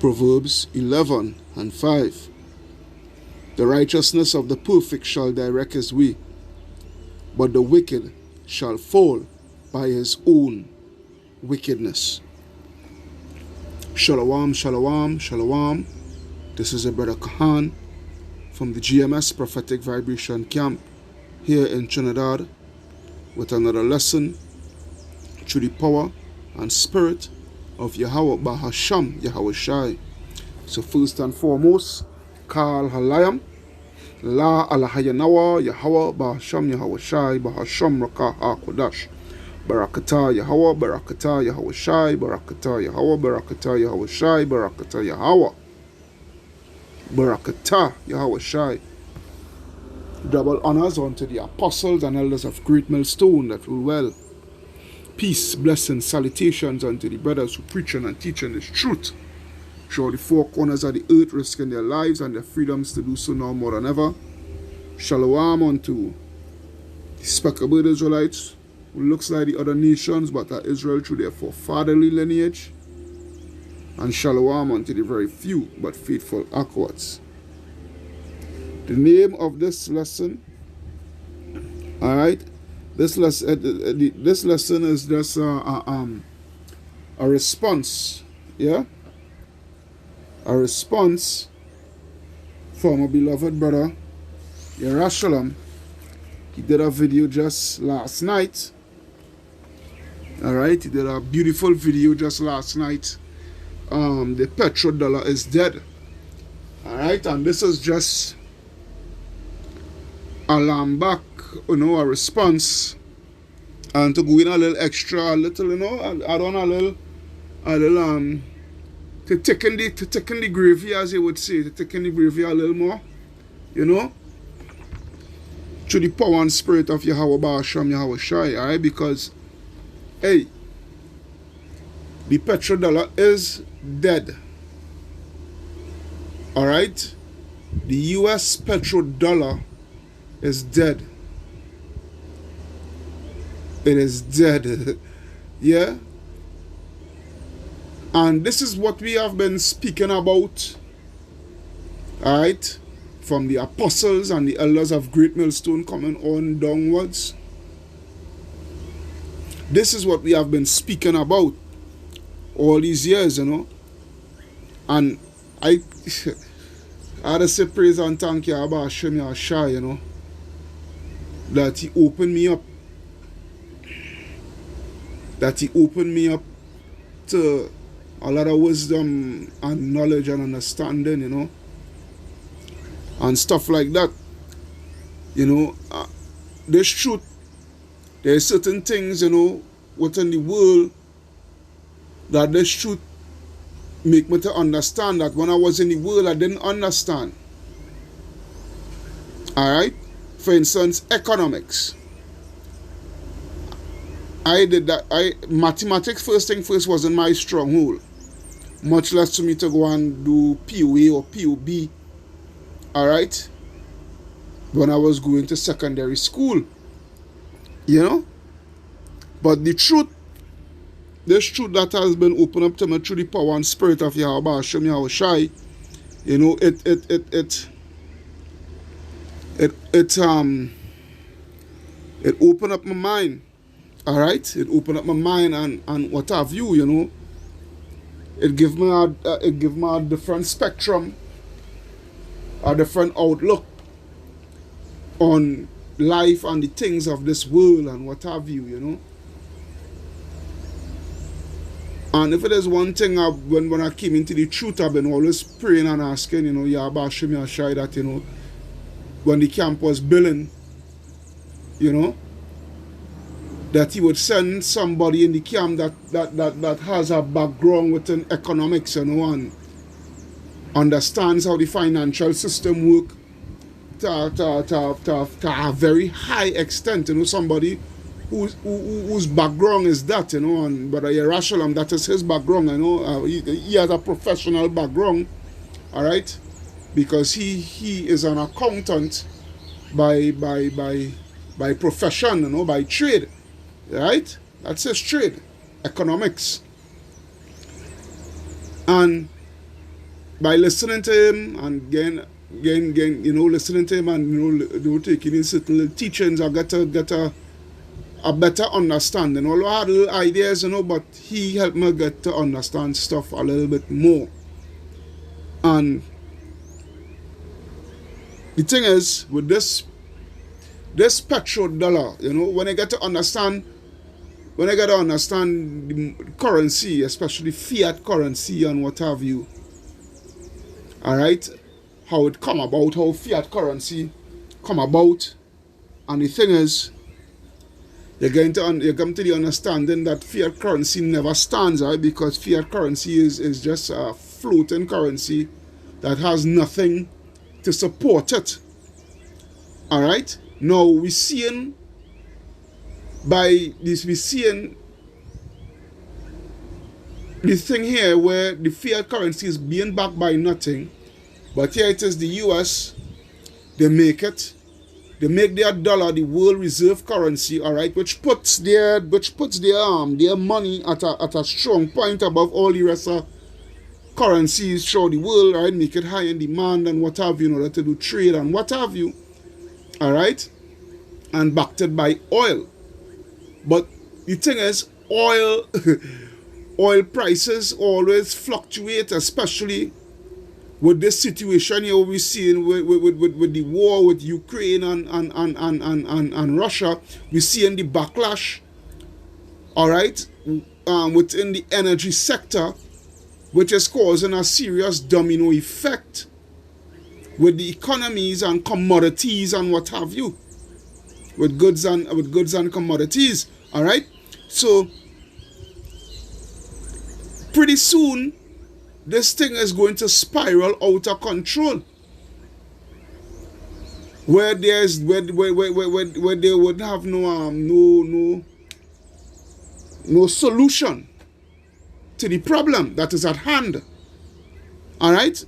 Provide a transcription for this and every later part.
Proverbs 11:5. The righteousness of the perfect shall direct his way, but the wicked shall fall by his own wickedness. Shalom, shalom, shalom. This is a brother Kahan from the GMS Prophetic Vibration Camp here in Trinidad with another lesson through the power and spirit of Yahweh Bahasham Yahweh Shai. So first and foremost, Kal Halayam La Alahayanawa Yahweh Bahasham Yahweh Shai Bahasham Rakah HaKodash Barakatah Yahweh Barakatah Yahweh Shai Barakatah Yahweh Barakatah Yahweh Shai Barakatah Yahweh Barakatah Yahweh Shai. Double honors unto the apostles and elders of Great Millstone that rule well. Peace, blessings, salutations unto the brothers who preaching and teaching this truth throughout the four corners of the earth, risking their lives and their freedoms to do so now more than ever. Shalom unto the speckled Israelites, who looks like the other nations, but are Israel through their forefatherly lineage. And shalom unto the very few but faithful Akwads. The name of this lesson, alright, this lesson is just a response, yeah? A response from a beloved brother, Yerushalayim. He did a video just last night. Alright, he did a beautiful video just last night. The petrodollar is dead. Alright, and this is just a back, a response, and to go in a little extra, add on a little, to take in the gravy, as you would say, to take in the gravy a little more, through the power and spirit of Yahweh Ba'asham Yahweh Shai, alright, because, hey, the petrodollar is dead, alright, the US petrodollar is dead. It is dead. Yeah. And this is what we have been speaking about. Alright. From the apostles and the elders of Great Millstone coming on downwards. This is what we have been speaking about all these years, And I had to say praise and thank you about Hashem Yahshai, that he opened me up. That he opened me up to a lot of wisdom and knowledge and understanding, and stuff like that. There's truth. There's certain things, within the world that this truth make me to understand that when I was in the world I didn't understand. Alright? For instance, economics. I did that. Mathematics first thing first wasn't my stronghold. Much less for me to go and do POA or POB. Alright? When I was going to secondary school. But the truth, this truth that has been opened up to me through the power and spirit of Yahweh Ba'asham Yahweh Shai, it opened up my mind. Alright? It opened up my mind and what have you, It give me a different spectrum, a different outlook on life and the things of this world and what have you, And if it is one thing, when I came into the truth, I've been always praying and asking, Yahweh Hashem Yahshai, that, when the camp was building, that he would send somebody in the camp that has a background within economics, and understands how the financial system work to a very high extent, somebody whose background is that, and Brother Yerushalayim, that is his background, he has a professional background, alright, because he is an accountant by profession, by trade, right? That's his trade, economics. And by listening to him and listening to him and taking in certain little teachings, I get a better understanding. Although I had little ideas, but he helped me get to understand stuff a little bit more. And the thing is, with this petrodollar, when I get to understand the currency, especially fiat currency and what have you, all right, how it come about, how fiat currency come about, and the thing is, you come to the understanding that fiat currency never stands, right? Because fiat currency is just a floating currency that has nothing to support it. All right. Now we're seeing the thing here where the fiat currency is being backed by nothing, but here it is the US. They make their dollar the world reserve currency, all right, which puts their money at a strong point above all the rest of currencies throughout the world, right? Make it high in demand and what have you, in order to do trade and what have you, all right, and backed it by oil. But the thing is, oil prices always fluctuate, especially with this situation here we're seeing with the war with Ukraine and Russia. We're seeing the backlash, all right, within the energy sector, which is causing a serious domino effect with the economies and commodities and what have you, with goods and commodities, all right. So pretty soon this thing is going to spiral out of control, where there would have no solution to the problem that is at hand. All right.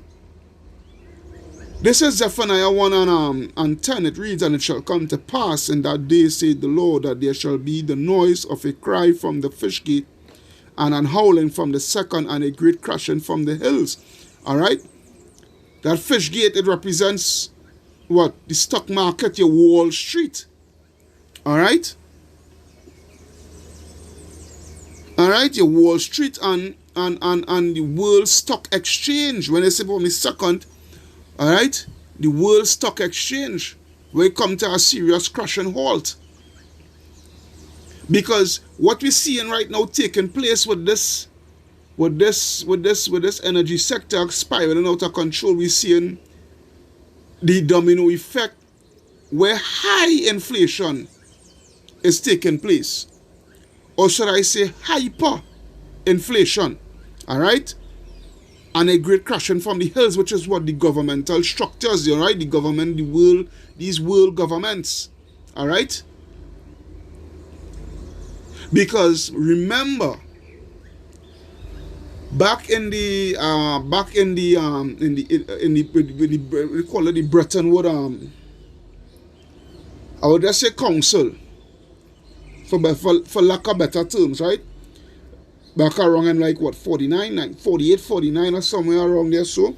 This is Zephaniah 1 and 10. It reads, "And it shall come to pass in that day, saith the Lord, that there shall be the noise of a cry from the fish gate, and an howling from the second, and a great crashing from the hills." All right. That fish gate, it represents what? The stock market, your Wall Street. All right. All right, your Wall Street and the World Stock Exchange. When I say from the second, all right, the World Stock Exchange will come to a serious crash and halt. Because what we're seeing right now taking place with this energy sector spiraling out of control, we're seeing the domino effect where high inflation is taking place. Or should I say hyper inflation, all right? And a great crashing from the hills, which is what the governmental structures, all right? The government, the world, these world governments, all right? Because remember, back in the we call it the Bretton Woods, I would just say council, for lack of better terms, right? Back around in like what, 48, 49 or somewhere around there, so,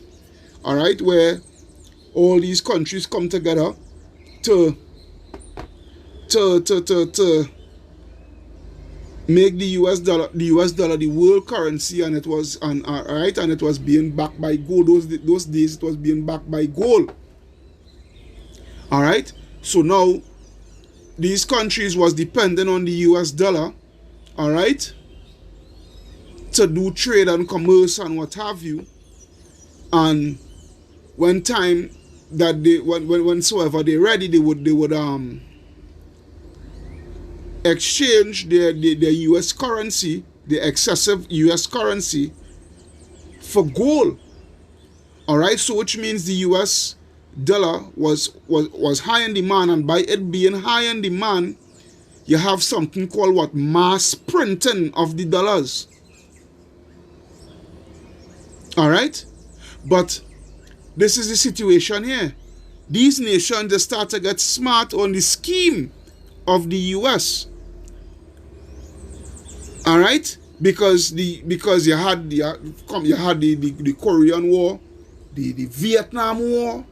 all right, where all these countries come together to make the US dollar the world currency, and it was right, and it was being backed by gold. Those days it was being backed by gold. All right, so now these countries was dependent on the US dollar, all right, to do trade and commerce and what have you. And when time that whensoever they're ready, they would exchange their US currency, the excessive US currency, for gold. All right, so which means the US dollar was high in demand, and by it being high in demand, you have something called what? Mass printing of the dollars. All right, but this is the situation here. These nations, they start to get smart on the scheme of the US. All right, because you had the Korean War, the Vietnam War,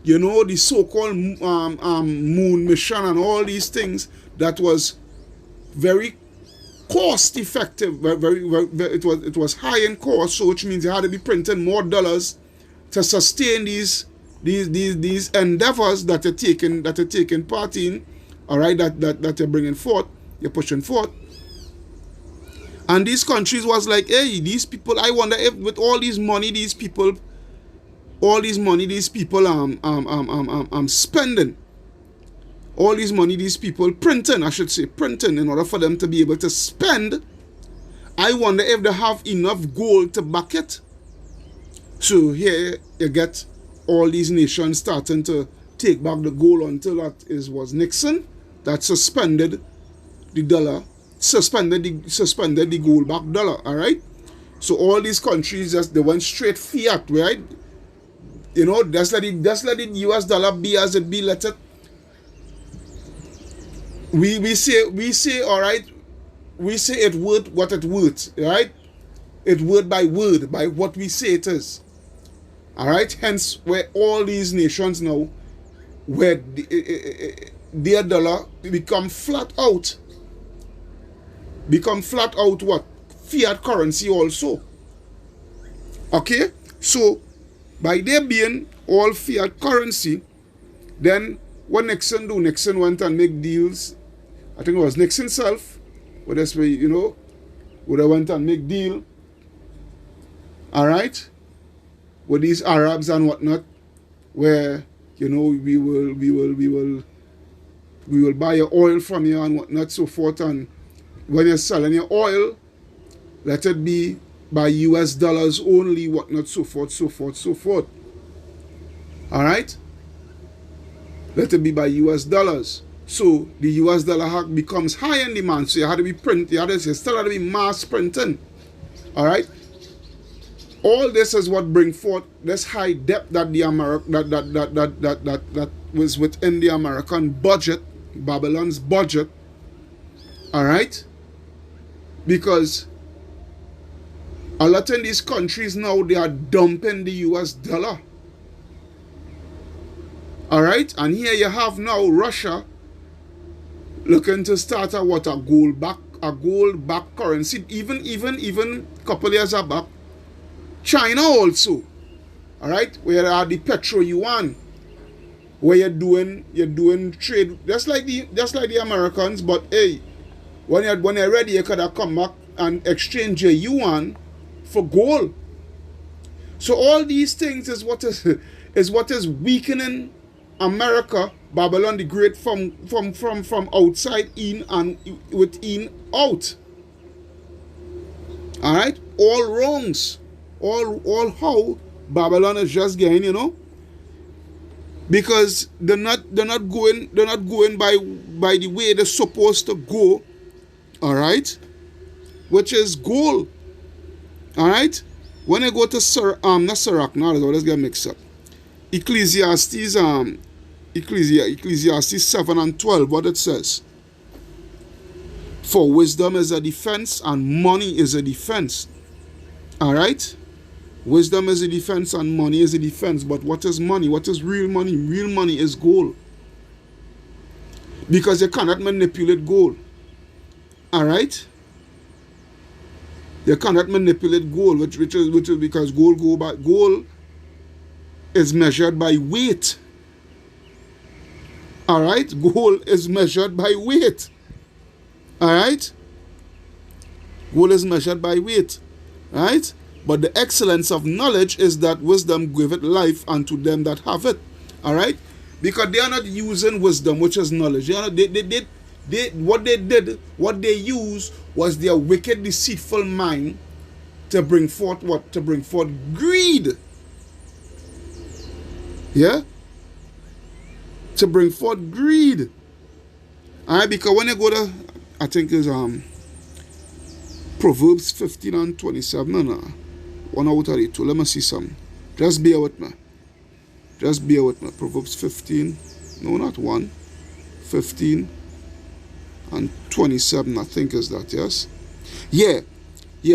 you know, the so-called moon mission and all these things that was very cost effective, it was high in cost, so which means you had to be printing more dollars to sustain these endeavors that you're taking part in, all right, that you're bringing forth, you're pushing forth. And these countries was like, hey, these people, I wonder if with all this money these people spending, all this money these people printing, I should say printing, in order for them to be able to spend, I wonder if they have enough gold to back it. So here you get all these nations starting to take back the gold until was Nixon that suspended the dollar, suspended the gold back dollar, all right? So all these countries they went straight fiat, right? You know, just let the US dollar be as it be, let it. We say all right, we say it worth what it worth, right? It word by what we say it is. All right, hence where all these nations now, where their dollar become flat out what? Fiat currency also. Okay, so by there being all fiat currency, then what Nixon do? Nixon went and make deals. I think it was Nixon himself, but that's where, you know, would have went and make deal, all right, with these Arabs and whatnot, where, you know, we will buy your oil from you and whatnot, so forth. And when you're selling your oil, let it be by US dollars only, whatnot, so forth. All right, let it be by US dollars. So the US dollar becomes high in demand. So you had to be still had to be mass printing. All right. All this is what bring forth this high debt that that was within the American budget, Babylon's budget. All right. Because a lot in these countries now, they are dumping the US dollar. All right. And here you have now Russia looking to start a gold back currency. Even couple years back, China also, all right, where are the petro yuan, where you're doing trade just like the Americans, but hey, when you're ready, you could have come back and exchange your yuan for gold. So all these things is what is weakening America, Babylon the Great, from outside in and within out. All right, all wrongs, all how Babylon is just getting, you know, because they're not going by the way they're supposed to go. All right, which is gold. All right, when I go to not Sirach now, let's get mixed up. Ecclesiastes 7:12, what it says. For wisdom is a defense and money is a defense. All right? Wisdom is a defense and money is a defense. But what is money? What is real money? Real money is gold. Because you cannot manipulate gold. All right? You cannot manipulate gold, which is because gold is measured by weight. All right, gold is measured by weight. All right, gold is measured by weight. Right, but the excellence of knowledge is that wisdom giveth life unto them that have it. All right, because they are not using wisdom, which is knowledge. What they used was their wicked, deceitful mind to bring forth what? To bring forth greed. Yeah? To bring forth greed. Alright, because when you go to, I think it's Proverbs 15:27. No. 1 out of 2. Let me see something. Just bear with me. Proverbs 15. No, not 1. 15 and 27, I think is that, yes? Yeah.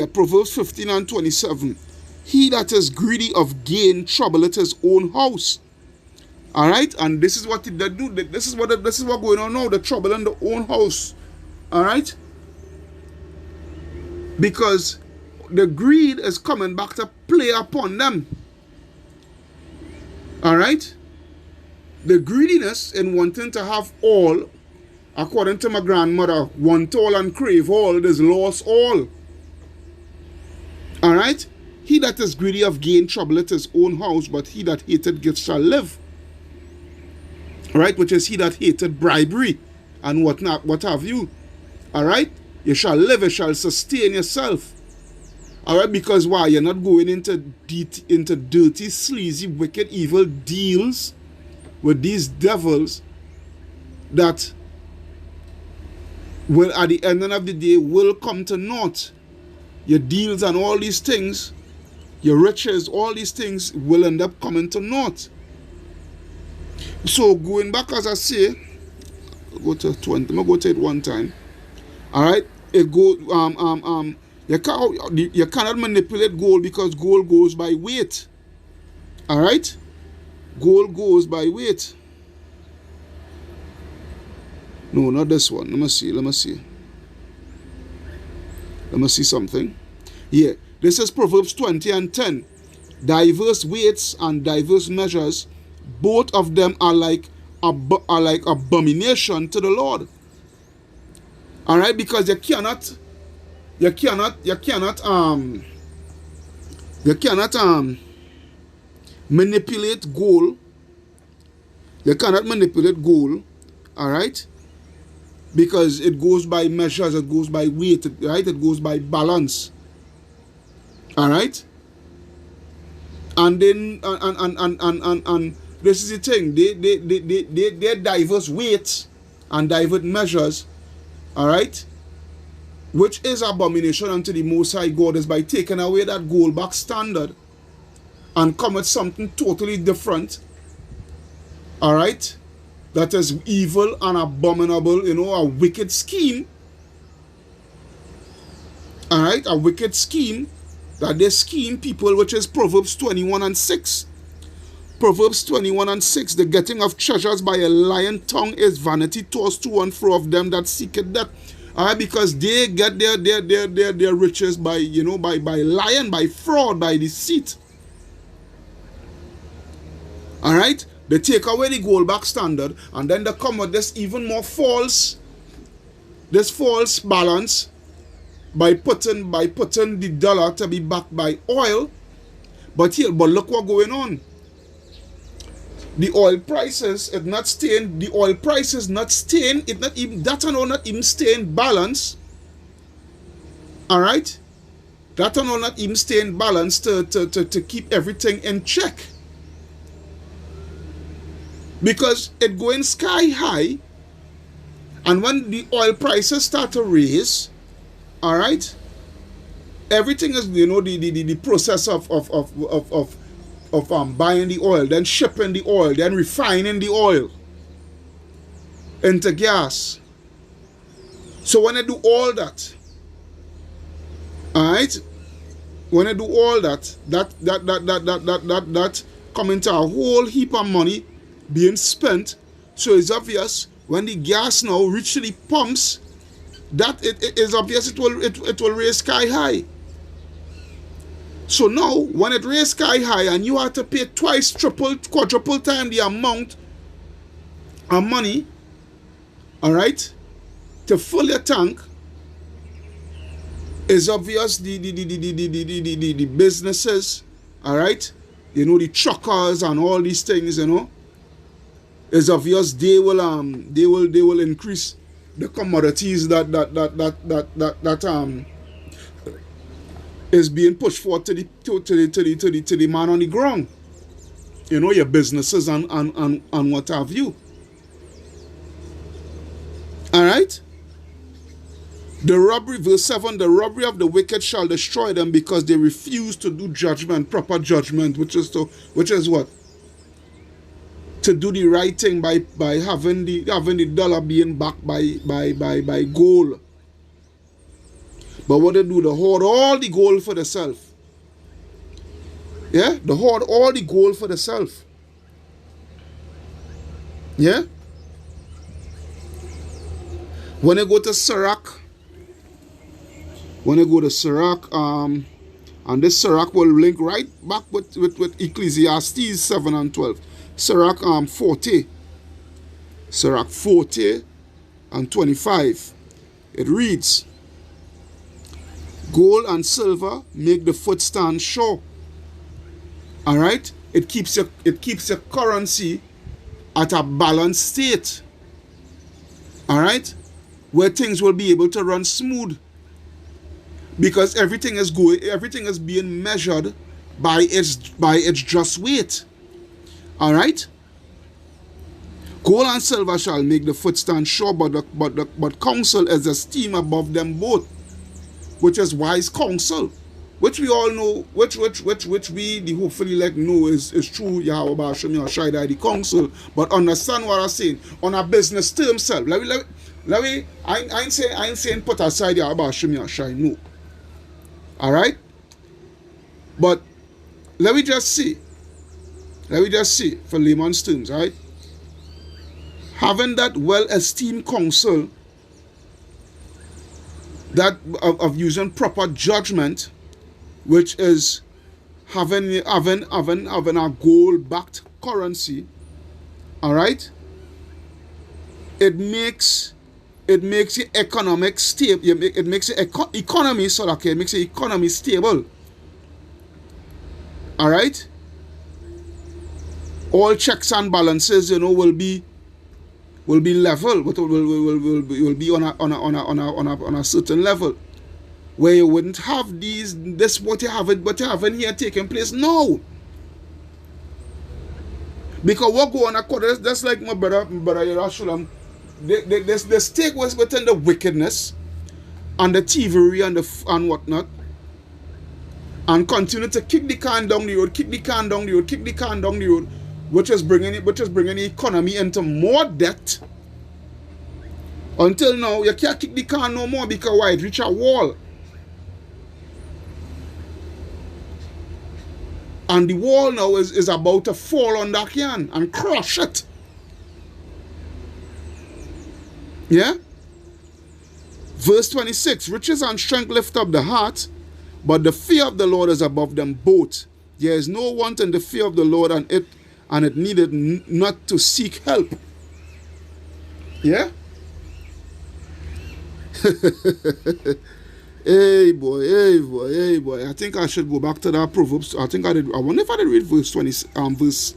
Proverbs 15:27. He that is greedy of gain troubleth his own house. All right, and this is what they do. This is what going on now. The trouble in the own house. All right, because the greed is coming back to play upon them. All right, the greediness in wanting to have all, according to my grandmother, want all and crave all, is lost all. All right, he that is greedy of gain troubleth his own house, but he that hated gifts shall live. All right, which is he that hated bribery and what have you. All right, you shall live, you shall sustain yourself. All right, because why? You're not going into dirty, sleazy, wicked, evil deals with these devils that will, at the end of the day, will come to naught. Your deals and all these things, your riches, all these things will end up coming to naught. So going back, as I say, go to 20. I'm gonna go to it one time. All right, it go you cannot manipulate gold because gold goes by weight. All right, gold goes by weight. No, not this one. Let me see. Let me see something. Yeah, this is Proverbs 20:10. Diverse weights and diverse measures, both of them are like abomination to the Lord. All right, because you cannot manipulate gold. You cannot manipulate gold. All right, because it goes by measures, it goes by weight, right? It goes by balance. All right, and then and this is the thing. They're diverse weights and diverse measures. All right, which is abomination unto the Most High God, is by taking away that gold back standard and come with something totally different. All right, that is evil and abominable, a wicked scheme. All right, a wicked scheme that they scheme people, which is Proverbs 21:6. Proverbs 21:6, the getting of treasures by a lying tongue is vanity, tossed to and fro of them that seek it that. All right, because they get their riches by lying, by fraud, by deceit. All right, they take away the gold back standard, and then they come with this even more false balance by putting the dollar to be backed by oil. But look what's going on. The oil prices is not staying. The oil price is not staying. It not even that and all not even staying balance. All right, that and all not even staying balance to keep everything in check. Because it going sky high, and when the oil prices start to raise, all right, everything is the process of buying the oil, then shipping the oil, then refining the oil into gas. So when I do all that, all right, when I do all that come into a whole heap of money being spent. So it's obvious when the gas now reach the pumps, that it is obvious it will raise sky high. So now when it raise sky high and you have to pay twice, triple, quadruple time the amount of money, all right, to fill your tank, is obvious the businesses, all right, the truckers and all these things, is obvious they will increase the commodities that is being pushed forward to the man on the ground. Your businesses and what have you. All right. The robbery, verse 7, the robbery of the wicked shall destroy them, because they refuse to do judgment, proper judgment, which is what? To do the right thing by having the dollar being backed by gold. But what they do, they hoard all the gold for themselves. Yeah, they hoard all the gold for themselves. Yeah, when you go to Sirach, when you go to Sirach, and this Sirach will link right back with Ecclesiastes 7 and 12. Sirach 40. Sirach 40 and 25. It reads, gold and silver make the foot stand sure. Alright? It keeps your currency at a balanced state. Alright? Where things will be able to run smooth. Because everything is being measured by its just weight. Alright? Gold and silver shall make the foot stand sure, but counsel is esteemed above them both, which is wise counsel, which we all know, which we the hopefully like know is true. Yahweh Basham Yahshai the counsel, but understand what I'm saying on a business term self. Let me I ain't saying put aside Yahweh Basham Yahshai, no. Alright? But let me just see for layman's terms, right? Having that well-esteemed counsel that of using proper judgment, which is having a gold-backed currency, all right? It makes the economic stable. It makes the economy it makes the economy stable. All right. All checks and balances, will be level, but will be on a certain level, where you wouldn't have what you have in here taking place now. Because what go on that's like my brother Yerushalayim. The stake was within the wickedness and the thievery and whatnot, and continue to kick the can down the road, which is bringing the economy into more debt. Until now, you can't kick the can no more because why? It reach a wall. And the wall now is about to fall on that can and crush it. Yeah? Verse 26, riches and strength lift up the heart, but the fear of the Lord is above them both. There is no want in the fear of the Lord, and it needed not to seek help. Yeah? Hey boy. I think I should go back to that Proverbs. I think I did. I wonder if I did read verse 20, verse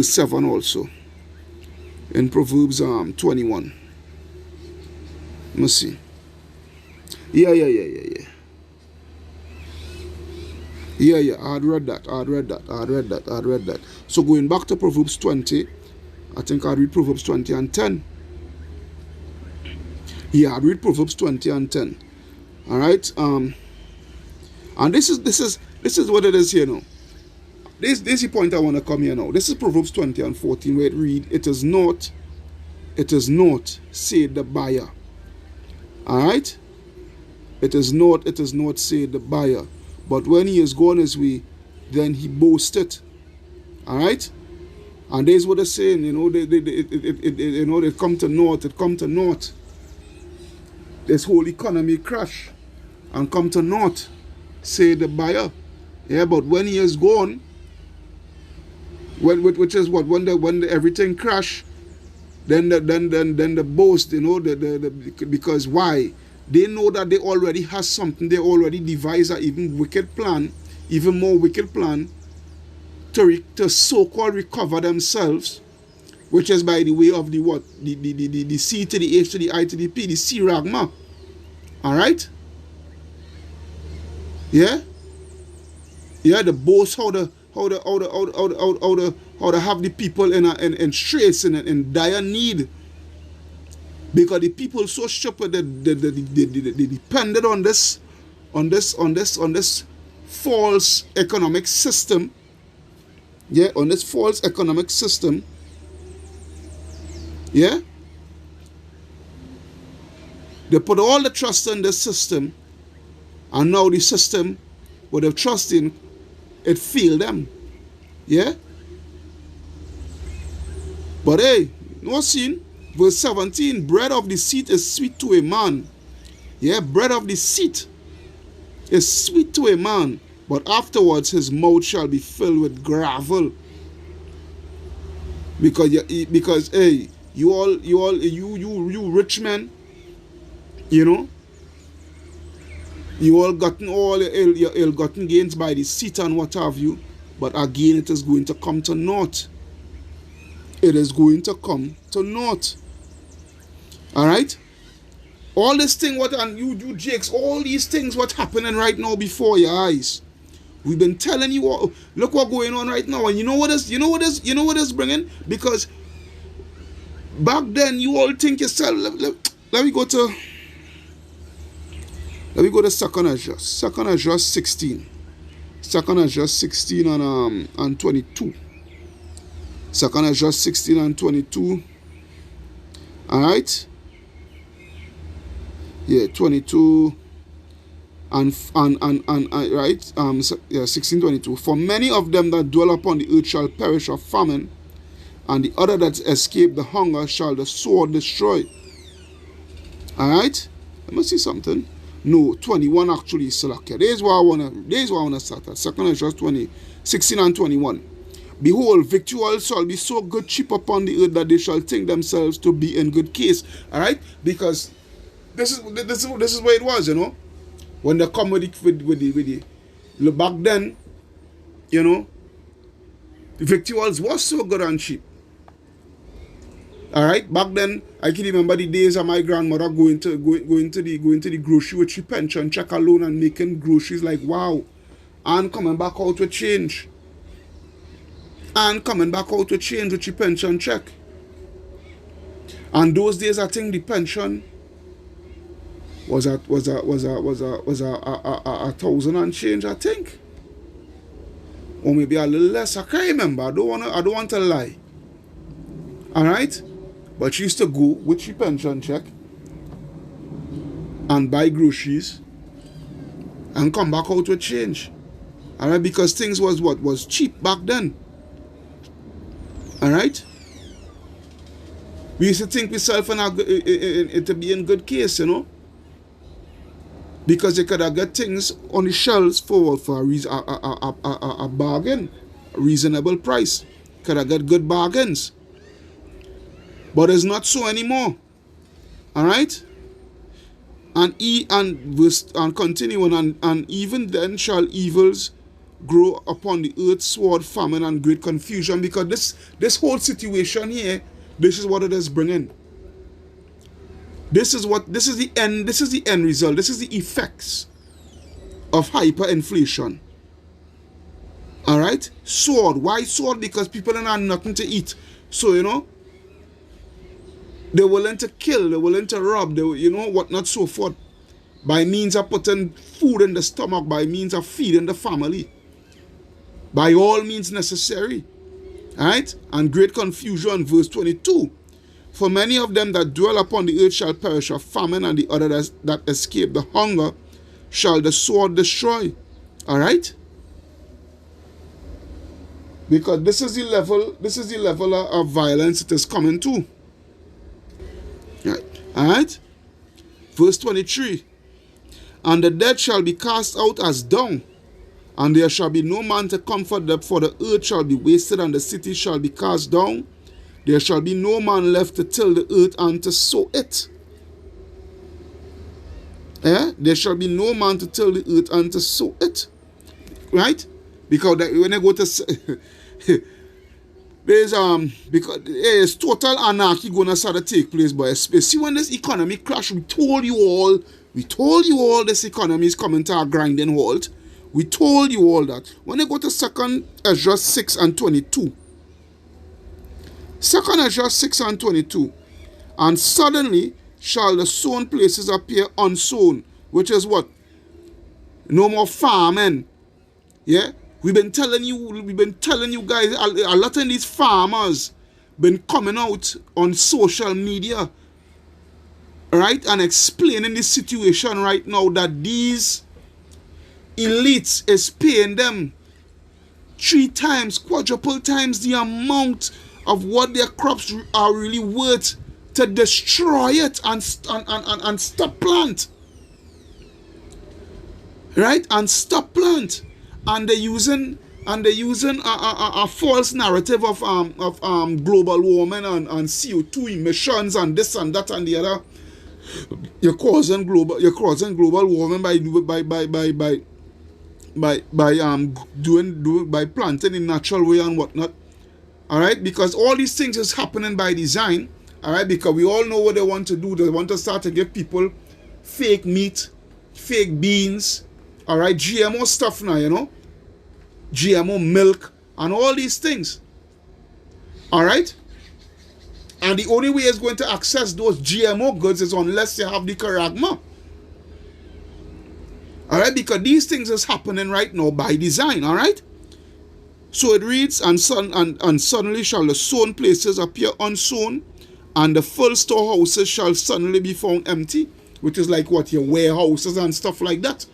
7 also. In Proverbs 21. Let me see. Yeah. I had read that. So going back to Proverbs 20, I think I'd read Proverbs 20 and 10. Yeah, I'd read Proverbs 20 and 10. Alright? And this is what it is here now. This is the point I want to come here now. This is Proverbs 20 and 14, where it read, it is not, said the buyer. Alright? It is not, said the buyer. But when he is gone his way, then he boasted. Alright? And this is what they're saying, they come to naught. This whole economy crash and come to naught, say the buyer. Yeah, but when he is gone, which is what, when everything crash, then the boast, because why? They know that they already has something. They already devised an even more wicked plan to so-called recover themselves, which is by the way of the what? The C to the H to the I to the P, the siragma. Alright? Yeah? Yeah, the boast how to have the people in straits in dire need. Because the people so stupid that they depended on this false economic system. Yeah, on this false economic system. Yeah? They put all the trust in this system, and now the system, what they've trust in, it failed them. Yeah? But hey, no sin. Verse 17, bread of deceit is sweet to a man. Yeah, bread of deceit is sweet to a man, but afterwards his mouth shall be filled with gravel. Because hey, you rich men, you know, you all gotten all your ill-gotten gains by deceit and what have you, but again it is going to come to naught. It is going to come to naught. Alright? All this thing what and you Jakes, all these things what happening right now before your eyes. We've been telling you all, look what going on right now. And you know what is bringing? Because back then you all think yourself, let me go to 2nd Ezra. 2nd Ezra 16. 2nd Ezra 16 and 22. 2nd Ezra 16 and 22. Alright? Yeah, 22 and right, 16:22. For many of them that dwell upon the earth shall perish of famine, and the other that escape the hunger shall the sword destroy. Alright? Let me see something. No, 21 actually is selected. This is what I wanna start at. 2nd Ezra 16 and 21. Behold, victuals shall be so good cheap upon the earth that they shall think themselves to be in good case. Alright? Because this is where it was, you know. When they come with the look, back then, you know, the victuals was so good and cheap. Alright, back then I can remember the days of my grandmother going to the grocery with her pension check alone and making groceries like wow, and coming back out with change. And coming back out with change with her pension check. And those days I think the pension was a 1,000 and change, I think, or maybe a little less. I can't remember. I don't want to lie. All right, but she used to go with her pension check and buy groceries and come back out with change. All right, because things was cheap back then. All right, we used to think ourselves to be in good case, you know. Because they could have got things on the shelves for a bargain, a reasonable price. Could have got good bargains. But it's not so anymore. Alright? And continuing, and even then shall evils grow upon the earth, sword, famine, and great confusion. Because this whole situation here, this is what it is bringing. This is the end result. This is the effects of hyperinflation. Alright? Sword. Why sword? Because people don't have nothing to eat. So, you know, they're willing to kill, they're willing to rob, you know, whatnot, so forth. By means of putting food in the stomach, by means of feeding the family. By all means necessary. Alright? And great confusion, verse 22. For many of them that dwell upon the earth shall perish of famine, and the other that escape the hunger shall the sword destroy. Alright? Because this is the level of violence it is coming to. Right. Alright? Verse 23. And the dead shall be cast out as dung, and there shall be no man to comfort them, for the earth shall be wasted, and the city shall be cast down. There shall be no man left to till the earth and to sow it. There shall be no man to till the earth and to sow it. Right? Because when I go to there's total anarchy gonna start to take place, but especially when this economy crash, we told you all this economy is coming to a grinding halt. We told you all that. When I go to 2nd Ezra 6 and 22. 2nd Ezra 6 and 22. And suddenly shall the sown places appear unsown, which is what? No more farming. Yeah? We've been telling you guys, a lot of these farmers been coming out on social media, right, and explaining the situation right now, that these elites is paying them 3 times, quadruple times the amount of what their crops are really worth to destroy it and stop plant. Right? And stop plant. And they're using a false narrative of global warming and CO2 emissions and this and that and the other. You're causing global warming by planting in natural way and whatnot. Alright, because all these things is happening by design. Alright, because we all know what they want to do. They want to start to give people fake meat, fake beans, alright, GMO stuff now, you know. GMO milk and all these things. Alright? And the only way it's going to access those GMO goods is unless you have the charagma. Alright? Because these things is happening right now by design. Alright? So it reads, and suddenly shall the sown places appear unsown, and the full storehouses shall suddenly be found empty. Which is like what? Your warehouses and stuff like that.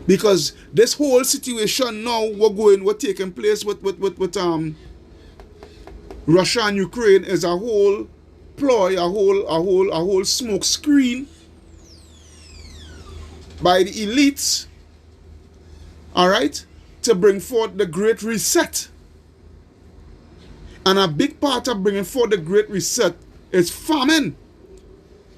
Because this whole situation now we're taking place with Russia and Ukraine is a whole ploy, a whole smoke screen by the elites, alright, to bring forth the Great Reset. And a big part of bringing forth the Great Reset is famine.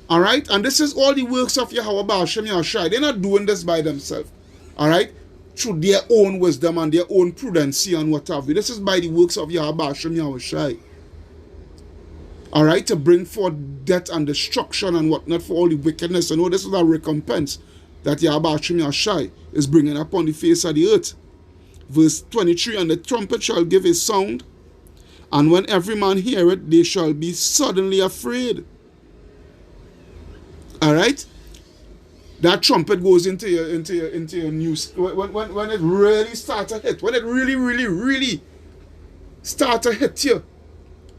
Alright? And this is all the works of Yahweh Ba'ashem Yahushai. They're not doing this by themselves. Alright? Through their own wisdom and their own prudency and what have you. This is by the works of Yahweh Ba'ashem Yahushai. Alright? To bring forth death and destruction and whatnot for all the wickedness. You know, this is a recompense that Yahweh Ba'ashem Yahushai is bringing upon the face of the earth. Verse 23, and the trumpet shall give a sound, and when every man hear it, they shall be suddenly afraid. Alright? That trumpet goes into your news. When it really starts to hit. When it really starts to hit you.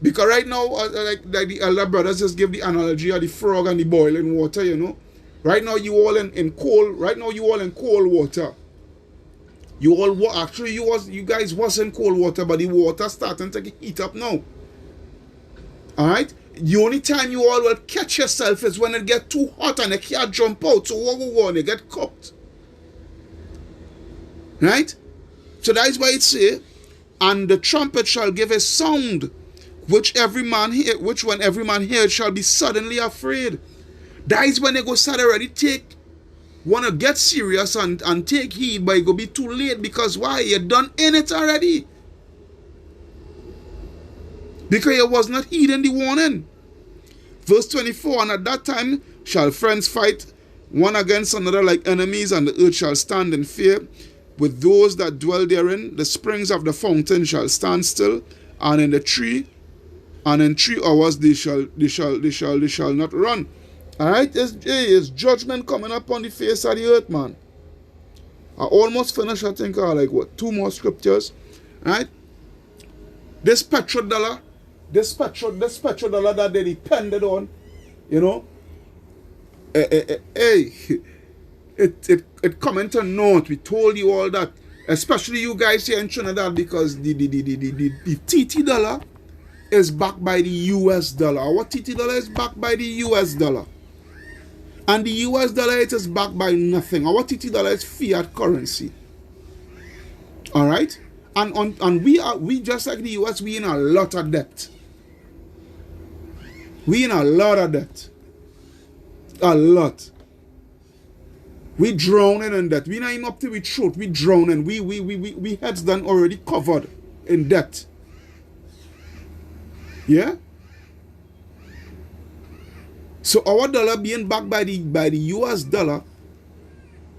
Because right now, like the elder brothers just give the analogy of the frog and the boiling water, you know. Right now you all in cold water. You guys was in cold water, but the water starting to heat up now. Alright? The only time you all will catch yourself is when it get too hot and you can't jump out. So what will go on? You get cooked. Right? So that is why it say, and the trumpet shall give a sound, which when every man hears shall be suddenly afraid. That is when they go start already wanna get serious and take heed, but it go be too late. Because why? You're done in it already. Because you was not heeding the warning. Verse 24, and at that time shall friends fight one against another like enemies, and the earth shall stand in fear with those that dwell therein. The springs of the fountain shall stand still, and in 3 hours they shall not run. Alright, it's judgment coming up on the face of the earth, man. I almost finished, I think, like what, 2 more scriptures. Alright? This petrodollar that they depended on, you know, it coming to naught. We told you all that, especially you guys here in Trinidad, because the TT dollar is backed by the US dollar. Our TT dollar is backed by the US dollar. And the US dollar, it is backed by nothing. Our TT dollar is fiat currency. Alright? And we just like the US, we in a lot of debt. We in a lot of debt. A lot. We drowning in debt. We not even up to we throat. We drowning. We heads done already covered in debt. Yeah? So our dollar being backed by the US dollar,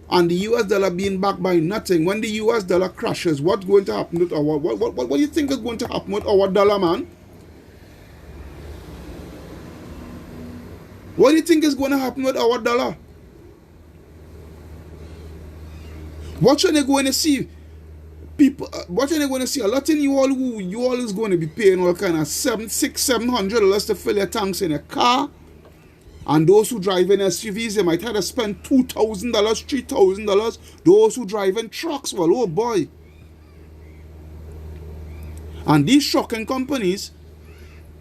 and the US dollar being backed by nothing, when the US dollar crashes, what's going to happen with our what do you think is going to happen with our dollar, man? What do you think is going to happen with our dollar? What are they going to see? People, what are they going to see? A lot of you all is going to be paying all kind of $700 to fill your tanks in a car. And those who drive in SUVs, they might have to spend $2,000, $3,000. Those who drive in trucks, well, oh boy, And these trucking companies,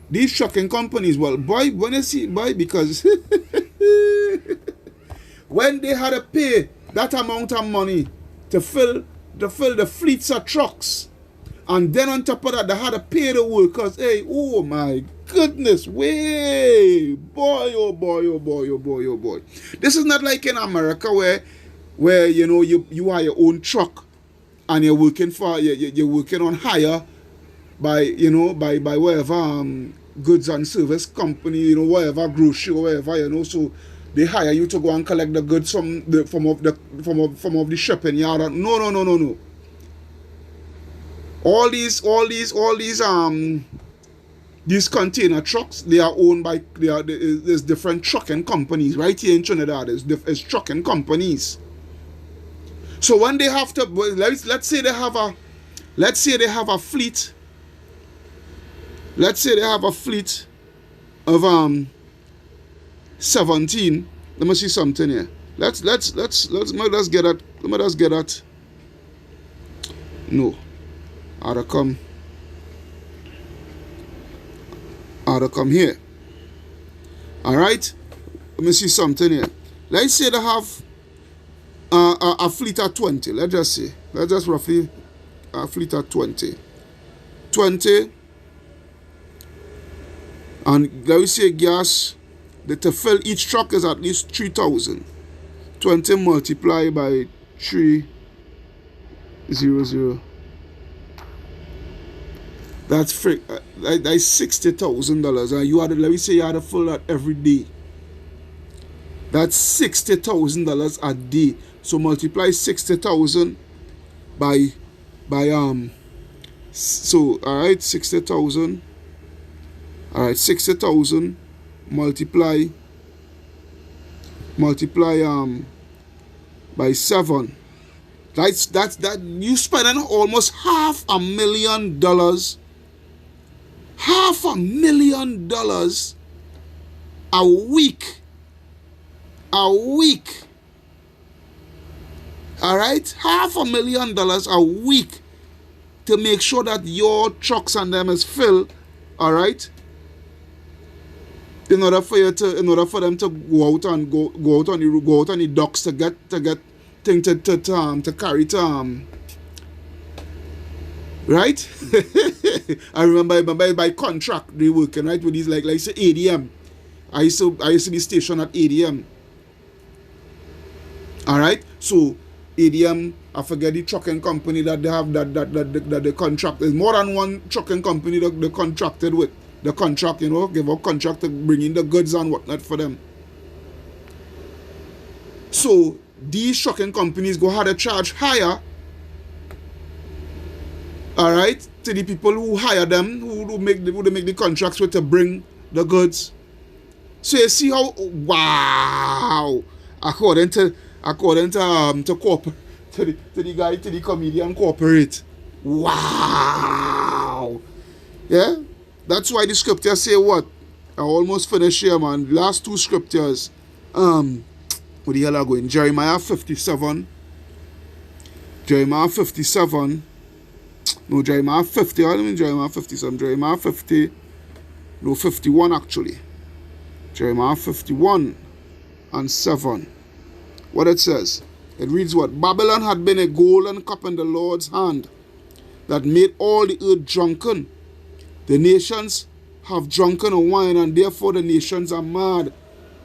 well, boy, when you see, boy, because when they had to pay that amount of money to fill the fleets of trucks, and then on top of that, they had to pay the workers. Hey, oh my goodness, way, boy, oh boy, oh boy, oh boy, oh boy. This is not like in America where you know you are your own truck and you're working for you're working on hire by by whatever goods and service company, you know, whatever grocery or whatever, you know, so they hire you to go and collect the goods from the shipping yard. No. All these container trucks, they are owned by there's different trucking companies right here in Trinidad. There's trucking companies. So when they have to, let's say they have a fleet. Let's say they have a fleet of 17. Let me see something here. Let's get that. Let me just get that. No. How to come here. Alright? Let me see something here. Let's say they have a fleet of 20. Let's just roughly a fleet of 20. 20. And let me say gas, to fill each truck is at least 3,000. 20 multiplied by 300. That's $60,000. And you had to, let me say you had to fill that every day. That's $60,000 a day. So multiply 60,000 by so alright, 60,000. Alright, 60,000 multiply by 7. That you spending almost $500,000. $500,000 a week. Alright? $500,000 a week to make sure that your trucks and them is filled. Alright? In order for them to go out on the docks to get things to carry to right? I remember by contract they working right with these like say ADM. I used to be stationed at ADM. Alright? So ADM, I forget the trucking company that they have that they contract. There's more than one trucking company that they contracted with. The contract, you know, give a contract to bring in the goods and whatnot for them. So these trucking companies go ahead to charge higher, alright, to the people who hire them, who make the contracts with to bring the goods. So you see how, wow, according to the comedian corporate, wow, yeah. That's why the scriptures say what? I almost finished here, man. Last two scriptures. What the hell are going? Jeremiah 57. Jeremiah 57. No, Jeremiah 50. I don't mean Jeremiah 57. Jeremiah 50. No, 51 actually. Jeremiah 51 and 7. What it says? It reads what? Babylon had been a golden cup in the Lord's hand that made all the earth drunken. The nations have drunken a wine, and therefore the nations are mad.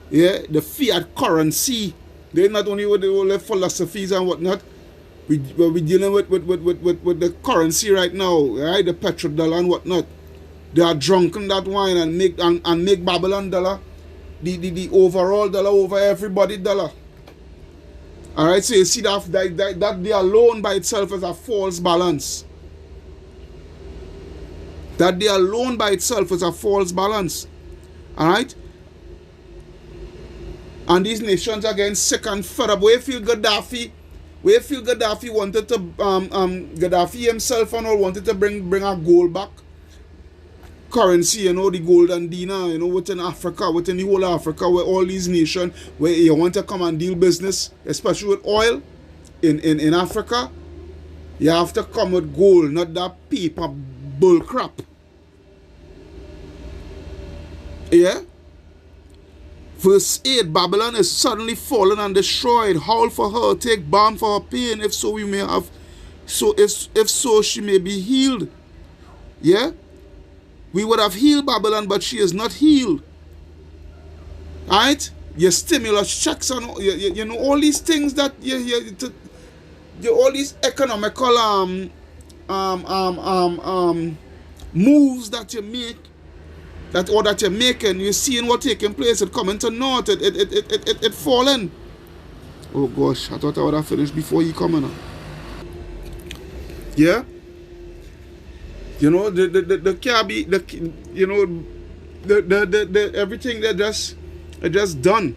Yeah, the fiat currency. They're not only with the whole philosophies and whatnot. We're dealing with the currency right now, right? The petrodollar and whatnot. They are drunken that wine and make Babylon dollar the overall dollar over everybody dollar. Alright, so you see that they alone by itself is a false balance. That they alone by itself is a false balance. Alright? And these nations are getting sick and fed up. Where you feel Gaddafi wanted to Gaddafi himself and all wanted to bring a gold back currency, you know, the golden dinar, you know, within Africa, within the whole of Africa, where all these nations where you want to come and deal business, especially with oil in Africa, you have to come with gold, not that paper bull crap. Yeah? Verse 8, Babylon is suddenly fallen and destroyed. Howl for her, take balm for her pain, if so we may have, so if so she may be healed. Yeah? We would have healed Babylon, but she is not healed. Alright? Your stimulus checks and you know all these things that all these economical moves that you make, that you're making, you're seeing what taking place, it coming to naught, it falling. Oh gosh, I thought I would have finished before he coming up. Yeah? You know, the cabby, you know, the everything that just done.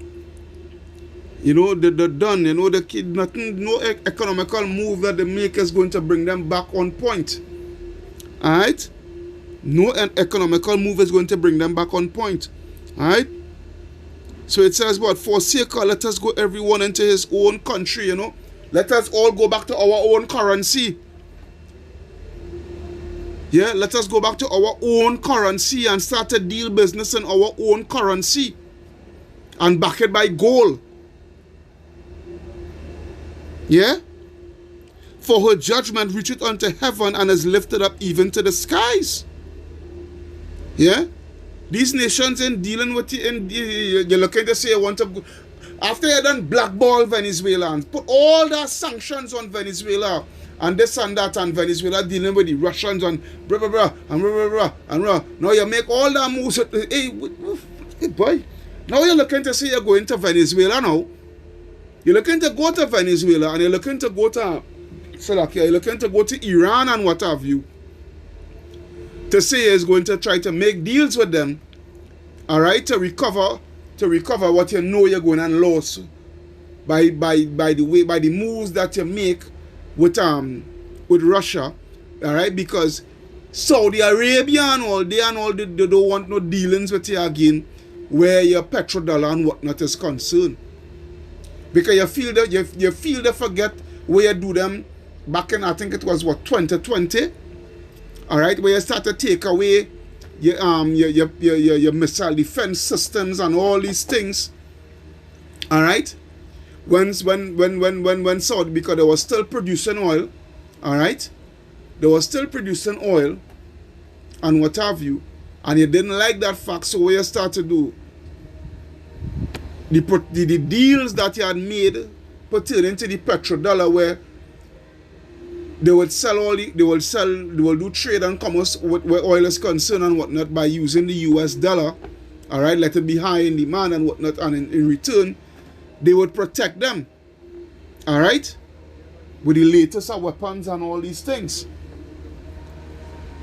You know, the done, you know, the kid, nothing, no economical move that they make is going to bring them back on point. Alright? No economical move is going to bring them back on point. Alright? So it says, what? Forsake her, let us go everyone into his own country, you know. Let us all go back to our own currency. Yeah, let us go back to our own currency and start to deal business in our own currency. And back it by gold. Yeah? For her judgment reacheth unto heaven and is lifted up even to the skies. Yeah? These nations in dealing with you're looking to say you want to, after you done blackball Venezuela and put all the sanctions on Venezuela and this and that, and Venezuela dealing with the Russians and blah blah blah and blah blah blah and blah. Now you make all that moves. Hey boy, now you're looking to say you're going to Venezuela now. You're looking to go to Venezuela and you're looking to go to you're looking to go to Iran and what have you. To say is going to try to make deals with them, all right, to recover what you know you're going and lose by the moves that you make with Russia, all right, because Saudi Arabia and all they don't want no dealings with you again, where your petrodollar and whatnot is concerned, because you feel they forget where you do them back in, I think it was what, 2020. All right, where you start to take away your missile defense systems and all these things. All right, when Saudi, because they were still producing oil, all right, they were still producing oil and what have you, and you didn't like that fact, so what you start to do, the deals that you had made pertaining to the petrodollar, where they will do trade and commerce where oil is concerned and whatnot by using the US dollar, all right, let it be high in demand and whatnot, and in return they would protect them, all right, with the latest of weapons and all these things.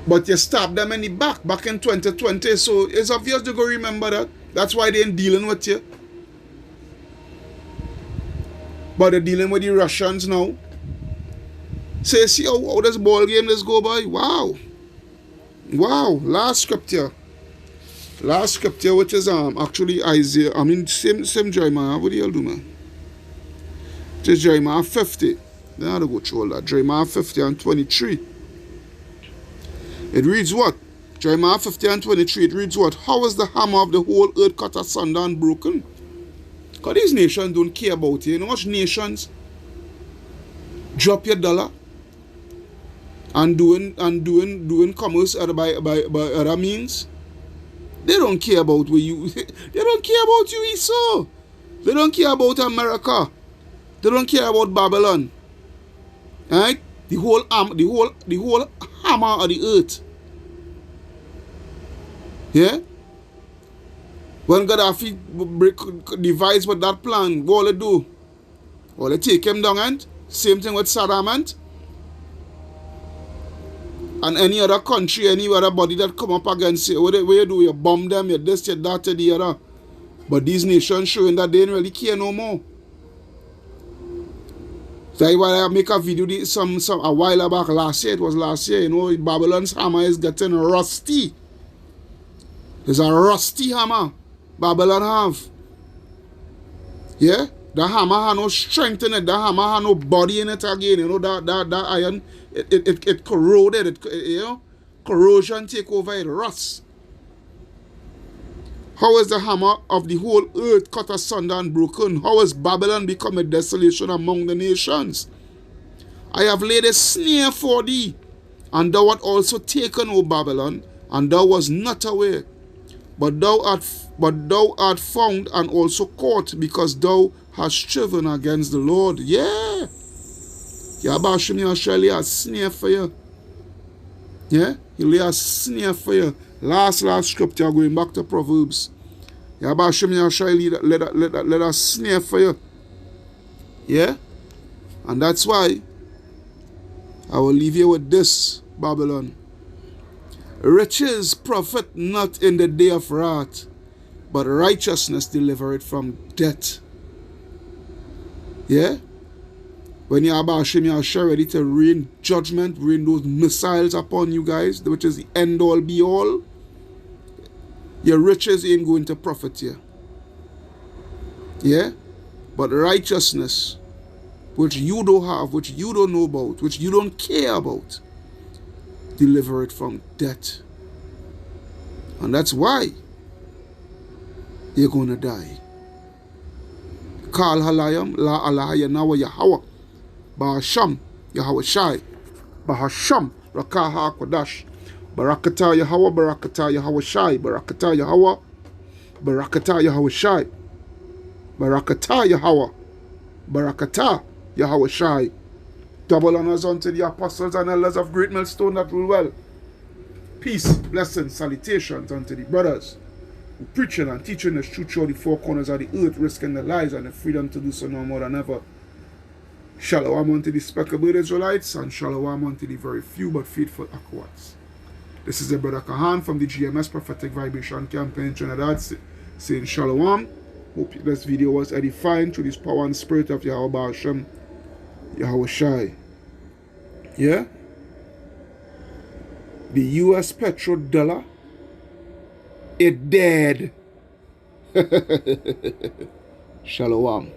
But you stab them in the back in 2020, so it's obvious you go remember that. That's why they ain't dealing with you. But they're dealing with the Russians now. So you see how this ball game let's go by. Wow. Last scripture, which is actually Isaiah, I mean same Jeremiah. What do you do, man? It is Jeremiah 50. Then I have to go through all that. Jeremiah 50 and 23. It reads what? Jeremiah 50 and 23, it reads what? How is the hammer of the whole earth cut asunder and broken? Because these nations don't care about you. You know much nations drop your dollar and doing commerce by other means. They don't care about where you they don't care about you, Esau. They don't care about America. They don't care about Babylon. Right? The whole hammer of the earth. Yeah? When Gaddafi devised with that plan, what will it do? Will it take him down, and same thing with Saddam and any other country, any other body that come up against you. What you do? You bomb them, you this, you that, you the other. But these nations showing that they don't really care no more. That's why I make a video a while back last year. It was last year, you know, Babylon's hammer is getting rusty. It's a rusty hammer Babylon have. Yeah? The hammer has no strength in it. The hammer has no body in it again. You know, that iron, it corroded. You know? Corrosion take over, it rusts. How is the hammer of the whole earth cut asunder and broken? How is Babylon become a desolation among the nations? I have laid a snare for thee, and thou art also taken, O Babylon, and thou was not aware. But thou art found and also caught, because thou hast striven against the Lord. Yeah. Yabashim Yashua lay a snare for you. Yeah? He lay a snare for you. Last scripture, going back to Proverbs. Yabashim Yashua let a snare for you. Yeah? And that's why I will leave you with this, Babylon. Riches profit not in the day of wrath, but righteousness deliver it from death. Yeah? When Yahweh are ready to rain judgment, rain those missiles upon you guys, which is the end all be all, your riches ain't going to profit you. Yeah? But righteousness, which you don't have, which you don't know about, which you don't care about, deliver it from death. And that's why you're going to die. Kal halayam la alahaya nawa Yahweh Bahasham Yahweh Shai Bahasham Rakaha Kodash Barakata Yahweh Barakata Yahweh Shai Barakata Yahweh Barakata Yahweh Shai Barakata Yahweh Barakata Yahweh Shai. Double honors unto the apostles and elders of Great Millstone that rule well. Peace, blessings, salutations unto the brothers who preaching and teaching the truth through the four corners of the earth, risking their lives and the freedom to do so no more than ever. Shalom unto the speckled Israelites, and shalom unto the very few but faithful Akwats. This is the brother Kahan from the GMS Prophetic Vibration Campaign in Trinidad, saying shalom. Hope this video was edifying through this power and spirit of Yahweh Hashem, Yahweh Shai. Yeah? The US petro dollar, it dead. Shalom.